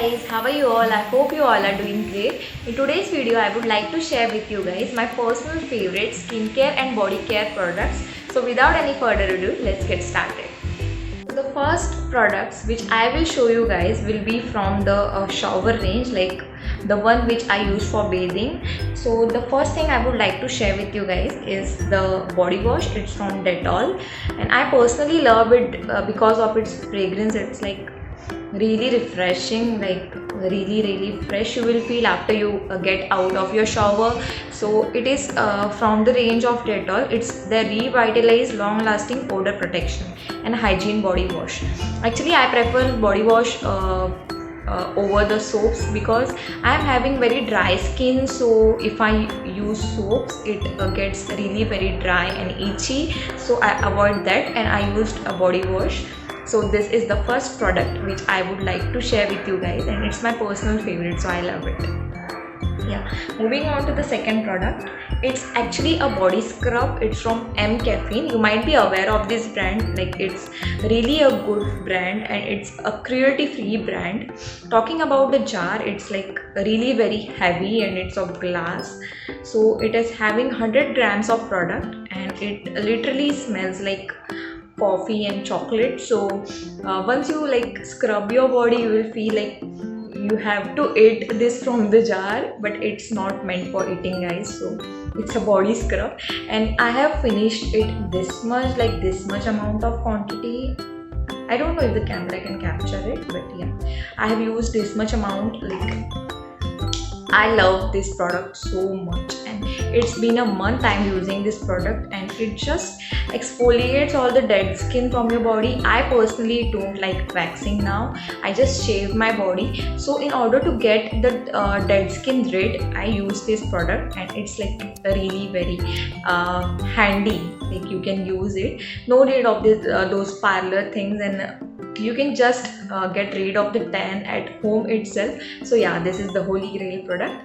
guys, how are you all? I hope you all are doing great. In today's video, I would like to share with you guys my personal favorite skincare and body care products. So without any further ado, let's get started. The first products which I will show you guys will be from the shower range, like the one which I use for bathing. So the first thing I would like to share with you guys is the body wash. It's from Dettol and I personally love it because of its fragrance. It's like really refreshing, like really fresh you will feel after you get out of your shower. So it is from the range of Dettol. It's the revitalized long lasting odor protection and hygiene body wash. Actually I prefer body wash over the soaps because I am having very dry skin, so if I use soaps it gets really very dry and itchy, so I avoid that and I used a body wash. So this is the first product which I would like to share with you guys and it's my personal favorite, so I love it. Yeah, moving on to the second product. It's actually a body scrub. It's from M Caffeine. You might be aware of this brand, like it's really a good brand and it's a cruelty free brand. Talking about the jar, it's like really very heavy and it's of glass, so it is having 100 grams of product and it literally smells like coffee and chocolate. So once you like scrub your body, you will feel like you have to eat this from the jar, but it's not meant for eating, guys. So it's a body scrub and I have finished it this much, like this much amount of quantity. I don't know if the camera can capture it, but yeah, I have used this much amount. Like I love this product so much and it's been a month I'm using this product and it just exfoliates all the dead skin from your body. I personally don't like waxing now. I just shave my body. So in order to get the dead skin rid, I use this product and it's like really very handy. Like you can use it. No need of this those parlor things, and you can just get rid of the tan at home itself. So yeah, this is the holy grail product.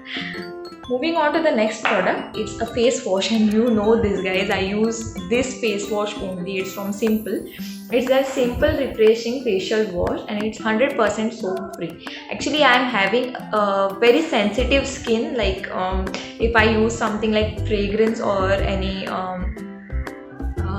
Moving on to the next product, it's a face wash and you know this, guys, I use this face wash only. It's from Simple. It's a simple refreshing facial wash and it's 100% soap free. Actually I am having a very sensitive skin, like if I use something like fragrance or any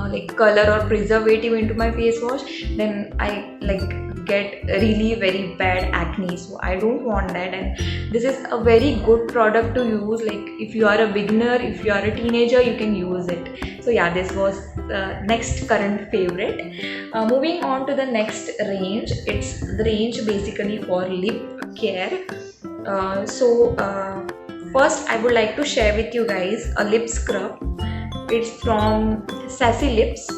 like color or preservative into my face wash, then I like get really very bad acne, so I don't want that. And this is a very good product to use, like if you are a beginner, if you are a teenager, you can use it. So yeah, this was the next current favorite. Moving on to the next range, it's the range basically for lip care. First I would like to share with you guys a lip scrub. It's from Sassy Lips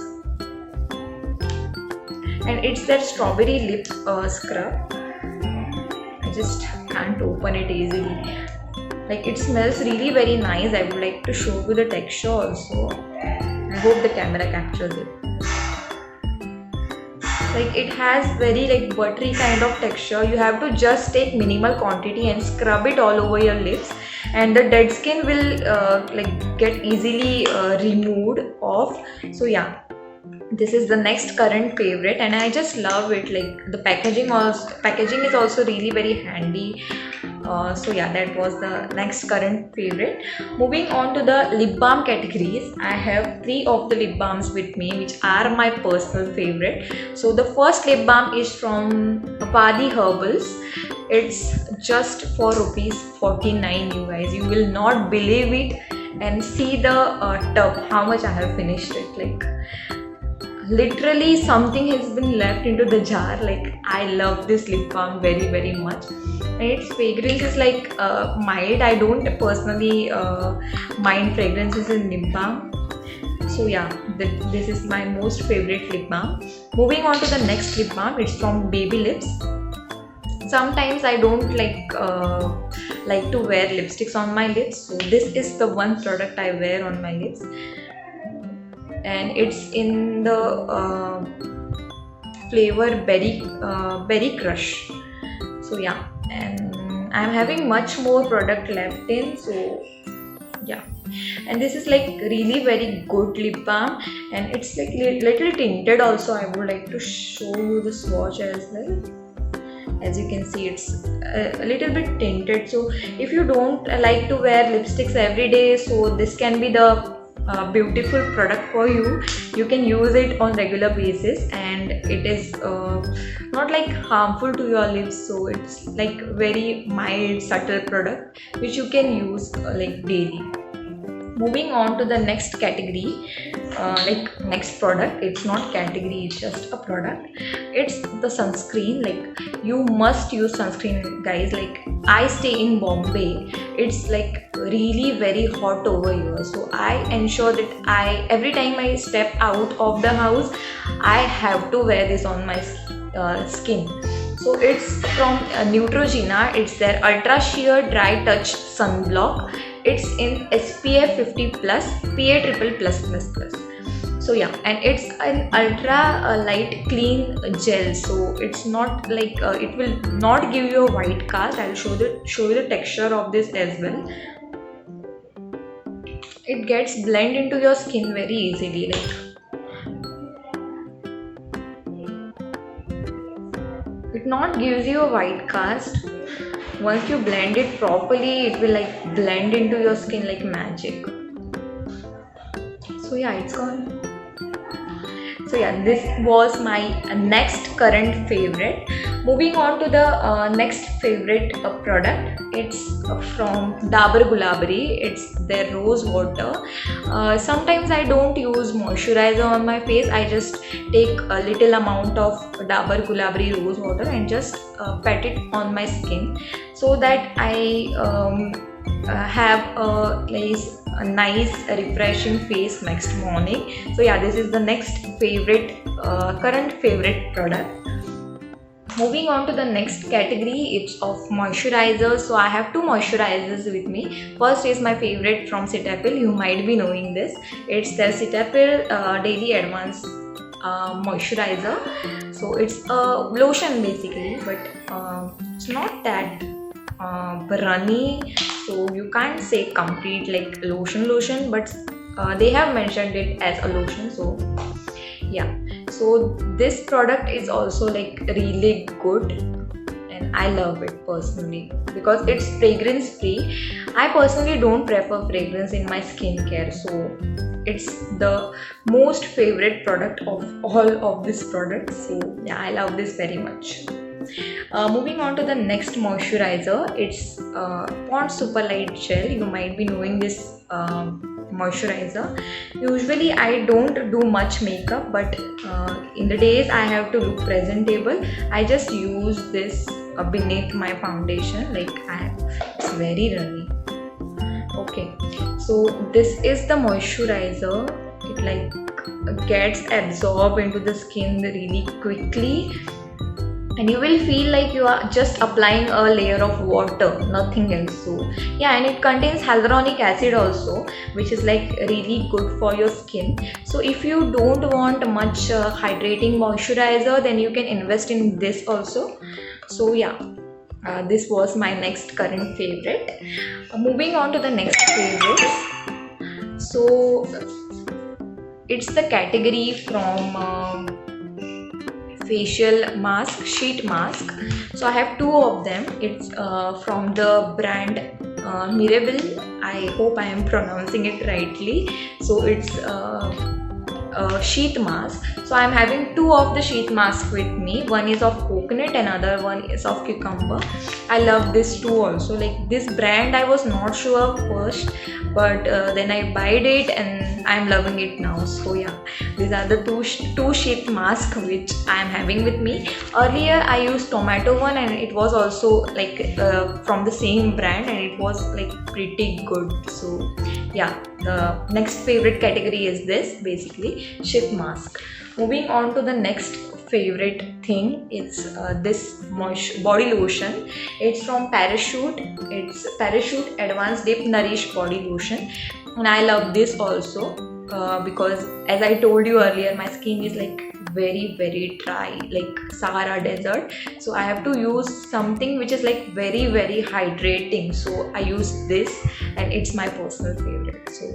and it's that strawberry lip scrub. I just can't open it easily. Like it smells really very nice. I would like to show you the texture also. I hope the camera captures it. Like it has very like buttery kind of texture. You have to just take minimal quantity and scrub it all over your lips and the dead skin will like get easily removed off. So yeah, this is the next current favorite and I just love it. Like the packaging is also really very handy. So yeah, that was the next current favorite. Moving on to the lip balm categories, I have 3 of the lip balms with me which are my personal favorite. So the first lip balm is from Padi Herbals. It's just for ₹49, you guys. You will not believe it. And see the tub, how much I have finished it. Like literally something has been left into the jar. Like I love this lip balm very much and its fragrance is like mild. I don't personally mind fragrances in lip balm. So yeah, this is my most favorite lip balm. Moving on to the next lip balm, it's from Baby Lips. Sometimes I don't like to wear lipsticks on my lips, so this is the one product I wear on my lips and it's in the flavor berry crush. So yeah, and I'm having much more product left in, so yeah. And this is like really very good lip balm and it's like little tinted also. I would like to show you the swatch as well. As you can see, it's a little bit tinted, so if you don't like to wear lipsticks every day, so this can be the beautiful product for you. You can use it on regular basis, and it is not like harmful to your lips, so it's like very mild subtle product which you can use like daily. Moving on to the next category, like next product. It's not category, it's just a product. It's the sunscreen. Like you must use sunscreen, guys. Like I stay in Bombay, it's like really very hot over here, so I ensure that every time I step out of the house, I have to wear this on my skin. So it's from Neutrogena. It's their Ultra Sheer Dry Touch Sunblock. It's in SPF 50 plus, PA triple plus plus plus. So yeah, and it's an ultra light clean gel. So it's not like it will not give you a white cast. I'll show you the texture of this as well. It gets blend into your skin very easily. Like it not gives you a white cast. Once you blend it properly, it will like blend into your skin like magic. So yeah, it's gone. So yeah, this was my next current favorite. Moving on to the next favorite product. It's from Dabur Gulabari. It's their rose water. Sometimes I don't use moisturizer on my face. I just take a little amount of Dabur Gulabari rose water and just pat it on my skin, so that I have a nice refreshing face next morning. So yeah, this is the next favorite current favorite product. Moving on to the next category, it's of moisturizers. So I have two moisturizers with me. First is my favorite from Cetaphil. You might be knowing this. It's their Cetaphil Daily Advanced moisturizer. So it's a lotion basically, but it's not that runny, so you can't say complete like lotion, but they have mentioned it as a lotion. So yeah, so this product is also like really good, and I love it personally because it's fragrance free. I personally don't prefer fragrance in my skincare, so it's the most favorite product of all of these products. So yeah, I love this very much. Moving on to the next moisturizer, it's Pond's Super Light Gel. You might be knowing this moisturizer. Usually I don't do much makeup, but in the days I have to look presentable, I just use this beneath my foundation. Like it's very runny. Okay, so this is the moisturizer. It like gets absorbed into the skin really quickly, and you will feel like you are just applying a layer of water, nothing else. So yeah, and it contains hyaluronic acid also, which is like really good for your skin. So if you don't want much hydrating moisturizer, then you can invest in this also. So yeah, this was my next current favorite. Moving on to the next favorite. So it's the category from facial mask, sheet mask. So I have two of them. It's from the brand Mirabelle. I hope I am pronouncing it rightly. So it's sheet mask. So I'm having two of the sheet masks with me. One is of coconut, another one is of cucumber. I love this too also. Like this brand I was not sure first, but then I bought it and I'm loving it now. So yeah, these are the two sheet masks which I am having with me. Earlier I used tomato one, and it was also like from the same brand, and it was like pretty good. So yeah, the next favorite category is this, basically sheet mask. Moving on to the next favorite thing, it's this body lotion. It's from Parachute. It's Parachute Advanced Deep Nourish Body Lotion, and I love this also because as I told you earlier, my skin is like very dry, like Sahara Desert. So I have to use something which is like very hydrating. So I use this, and it's my personal favorite. So,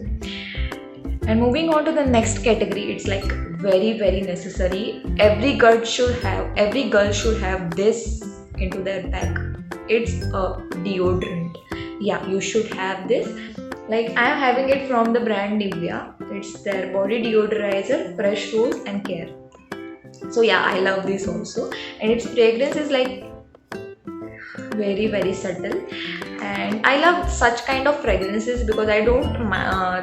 and moving on to the next category, it's like very necessary. Every girl should have this into their bag. It's a deodorant. Yeah, you should have this. Like I am having it from the brand Nivea. It's their body deodorizer, fresh rose and care. So yeah, I love this also, and its fragrance is like very subtle, and I love such kind of fragrances because I don't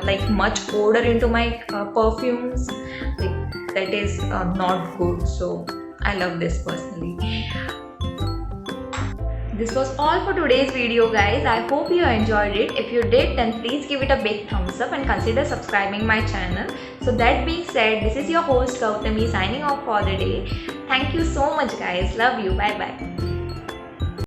like much odor into my perfumes. Like that is not good. So I love this personally. This was all for today's video, guys. I hope you enjoyed it. If you did, then please give it a big thumbs up and consider subscribing my channel. So that being said, this is your host Gautami signing off for the day. Thank you so much, guys. Love you. Bye bye.